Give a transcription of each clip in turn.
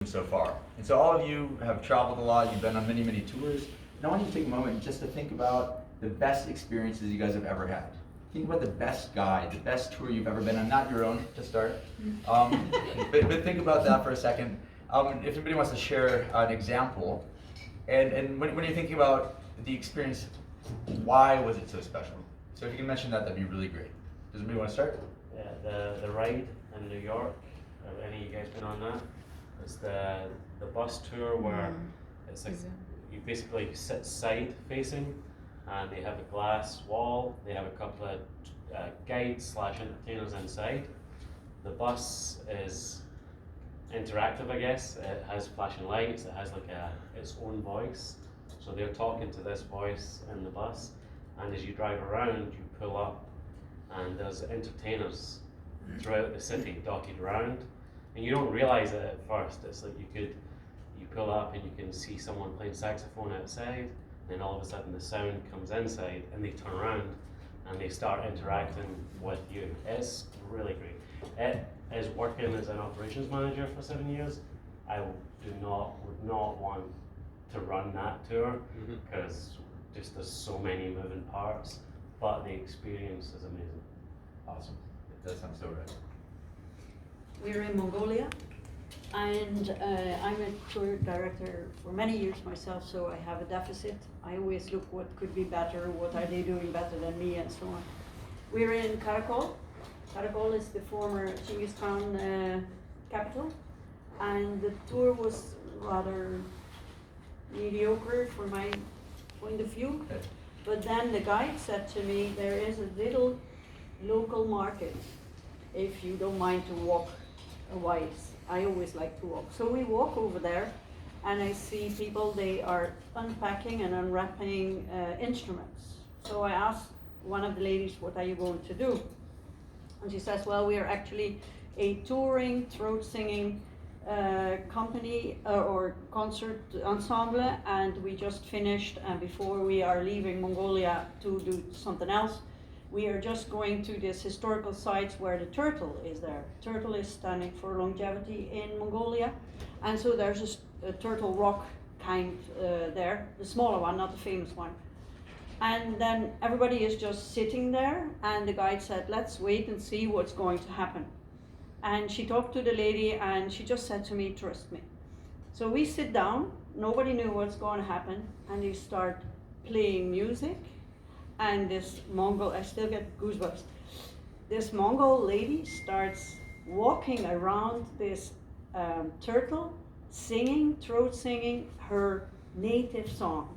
so far. And so all of you have traveled a lot, you've been on many, many tours. And I want you to take a moment just to think about the best experiences you guys have ever had. Think about the best guide, the best tour you've ever been on, not your own to start. But think about that for a second. If anybody wants to share an example, and when you're thinking about the experience, why was it so special? So if you can mention that, that'd be really great. Does anybody want to start? Yeah, the ride in New York. Have any of you guys been on that? It's the bus tour where it's like you basically sit side facing, and they have a glass wall. They have a couple of guides / entertainers inside. The bus is interactive, I guess. It has flashing lights. It has like its own voice. So they're talking to this voice in the bus, and as you drive around, you pull up, and there's entertainers throughout the city dotted around. And you don't realize it at first. It's like you pull up and you can see someone playing saxophone outside, and then all of a sudden the sound comes inside, and they turn around and they start interacting with you. It's really great. It is working as an operations manager for 7 years. I would not want to run that tour because just there's so many moving parts, but the experience is amazing. Awesome. It does sound so right. We're in Mongolia, and I'm a tour director for many years myself, so I have a deficit. I always look what could be better, what are they doing better than me, and so on. We're in Karakol. Karakol is the former Genghis Khan capital, and the tour was rather mediocre from my point of view. But then the guide said to me, there is a little local market if you don't mind to walk a ways. I always like to walk. So we walk over there, and I see people, they are unpacking and unwrapping instruments. So I asked one of the ladies, what are you going to do? And she says, well, we are actually a touring, throat singing company or concert ensemble, and we just finished, and before we are leaving Mongolia to do something else, we are just going to this historical sites where the turtle is there. Turtle is standing for longevity in Mongolia, and so there's a turtle rock kind there, the smaller one, not the famous one. And then everybody is just sitting there, and the guide said, let's wait and see what's going to happen. And she talked to the lady, and she just said to me, trust me. So we sit down, nobody knew what's going to happen, and they start playing music. And this Mongol, I still get goosebumps. This Mongol lady starts walking around this turtle, singing, throat singing her native song.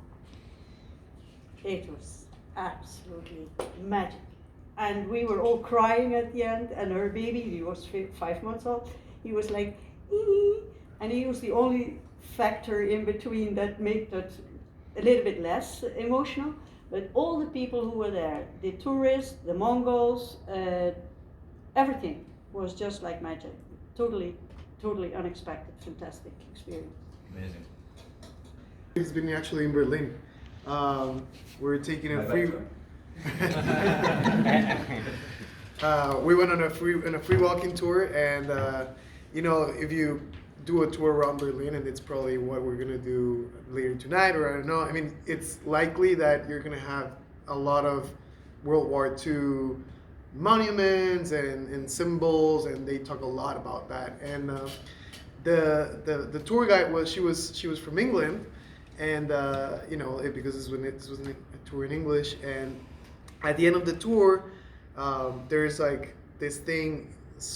It was absolutely magic. And we were all crying at the end, and her baby, he was 5 months old, he was like, ee, and he was the only factor in between that made that a little bit less emotional. But all the people who were there, the tourists, the Mongols, everything was just like magic. Totally unexpected, fantastic experience. Amazing. He's been actually in Berlin. We're taking a free. We went on a free walking tour, and if you do a tour around Berlin, and it's probably what we're gonna do later tonight, or I don't know. I mean, it's likely that you're gonna have a lot of World War II monuments and symbols, and they talk a lot about that. And the tour guide she was from England, and because this was a tour in English. And at the end of the tour, there's like this thing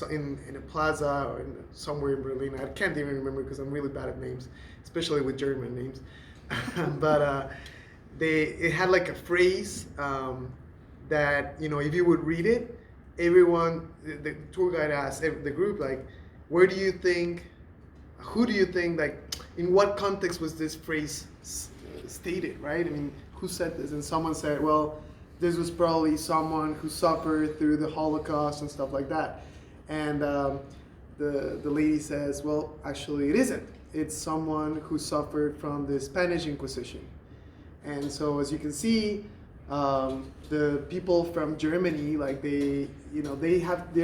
in a plaza or somewhere in Berlin. I can't even remember because I'm really bad at names, especially with German names. But it had like a phrase that, if you would read it, everyone, the tour guide asked the group, like, who do you think, like, in what context was this phrase stated, right? I mean, who said this? And someone said, well, this was probably someone who suffered through the Holocaust and stuff like that. And the lady says, well, actually it isn't. It's someone who suffered from the Spanish Inquisition. And so as you can see, The people from Germany, like they're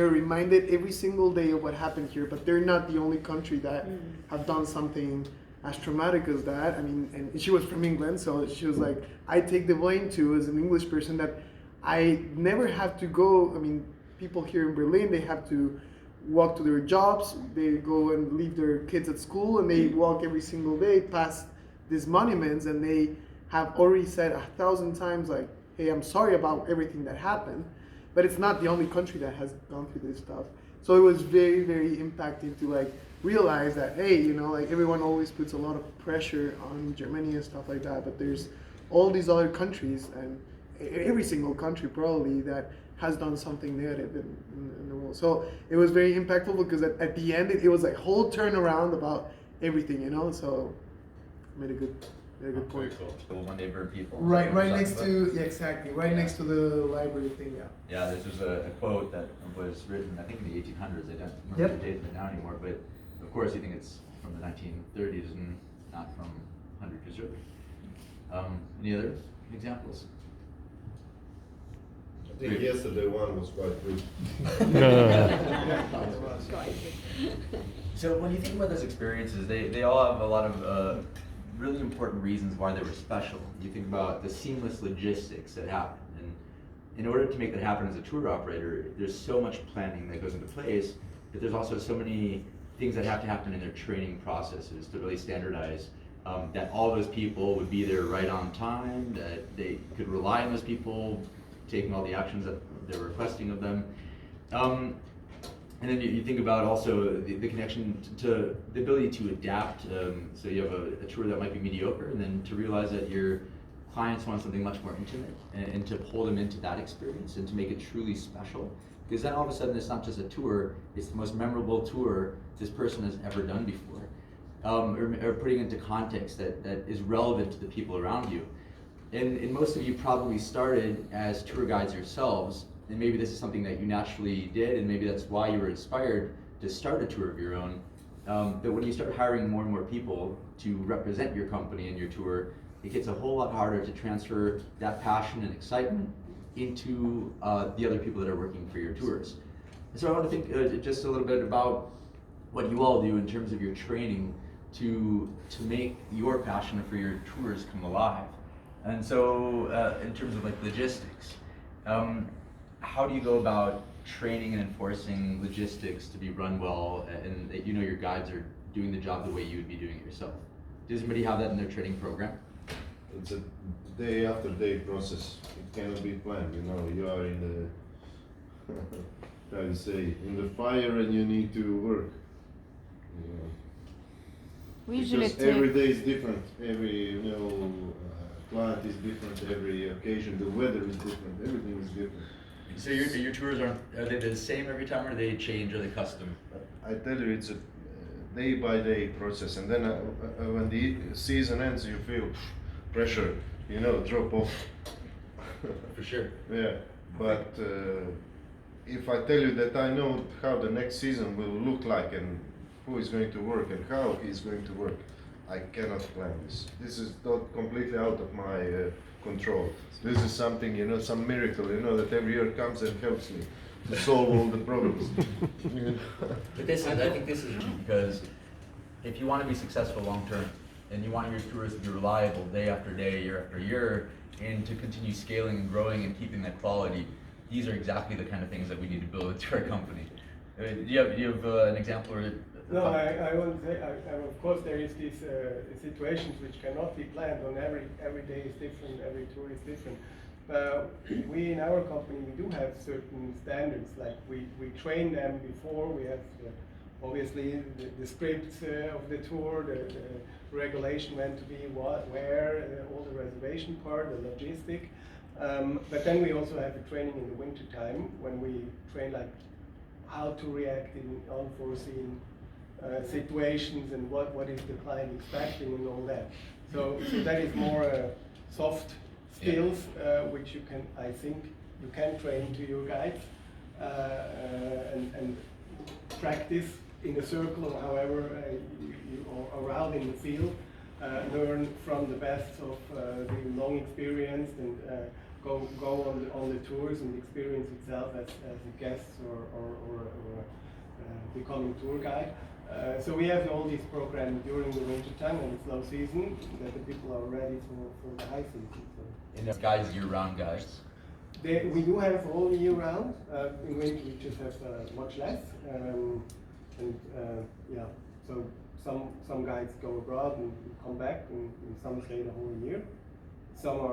reminded every single day of what happened here, but they're not the only country that have done something as traumatic as that. I mean, and she was from England, so she was like, I take the blame too as an English person that I never have to go. I mean, people here in Berlin, they have to walk to their jobs, they go and leave their kids at school, and they walk every single day past these monuments, and they have already said 1,000 times, like, hey, I'm sorry about everything that happened, but it's not the only country that has gone through this stuff. So it was very, very impacting to like realize that, hey, like everyone always puts a lot of pressure on Germany and stuff like that, but there's all these other countries, and every single country probably, that has done something negative in the world. So it was very impactful because at the end it was like whole turnaround about everything, so made a good point. Cool. The Monday Bird people. Right next to, yeah, exactly, right next to the library thing, yeah. Yeah, this was a quote that was written, I think in the 1800s. I don't remember the date of it now anymore, but of course you think it's from the 1930s and not from 100 years earlier. Any other examples? I think yesterday one was quite good. So when you think about those experiences, they all have a lot of really important reasons why they were special. You think about the seamless logistics that happen, and in order to make that happen as a tour operator, there's so much planning that goes into place, but there's also so many things that have to happen in their training processes to really standardize that all those people would be there right on time, that they could rely on those people taking all the actions that they're requesting of them. And then you think about also the connection to the ability to adapt. So you have a tour that might be mediocre, and then to realize that your clients want something much more intimate, and to pull them into that experience and to make it truly special. Because then all of a sudden it's not just a tour, it's the most memorable tour this person has ever done before. Or putting it into context that is relevant to the people around you. And most of you probably started as tour guides yourselves, and maybe this is something that you naturally did, and maybe that's why you were inspired to start a tour of your own. But when you start hiring more and more people to represent your company and your tour, it gets a whole lot harder to transfer that passion and excitement into the other people that are working for your tours. And so I want to think just a little bit about what you all do in terms of your training to make your passion for your tours come alive. And so in terms of like logistics, how do you go about training and enforcing logistics to be run well, and that your guides are doing the job the way you would be doing it yourself? Does anybody have that in their training program? It's a day after day process. It cannot be planned. You are in the how do you say, in the fire, and you need to work. We usually because every day is different. Every client is different. Every occasion, the weather is different. Everything is different. So your tours are they the same every time, or do they change, or are they custom? I tell you, it's a day by day process, and then when the season ends, you feel pressure, drop off. For sure. Yeah, but if I tell you that I know how the next season will look like, and who is going to work and how he is going to work, I cannot plan this. This is not completely out of my control. This is something, some miracle, that every year comes and helps me to solve all the problems. But I think this is key, because if you want to be successful long term, and you want your tours to be reliable day after day, year after year, and to continue scaling and growing and keeping that quality, these are exactly the kind of things that we need to build into our company. Do you have an example? Or no, I won't say. Of course, there is these situations which cannot be planned. On every day is different. Every tour is different. We in our company, we do have certain standards. Like we train them before. We have obviously the scripts of the tour, the regulation when to be what, where, all the reservation part, the logistic. But then we also have a training in the winter time when we train like how to react in unforeseen situations, and what is the client expecting and all that. So that is more soft skills which I think you can train to your guides and practice in a circle, or however you are around in the field. Learn from the best of the long experienced and go on the tours and experience itself as a guest or becoming tour guide. So we have all these programs during the winter time and it's low season that the people are ready for the high season. So. And the guys, year-round guys? We do have all year round. In winter we just have much less. Yeah, so some guides go abroad and come back and some stay the whole year. Some are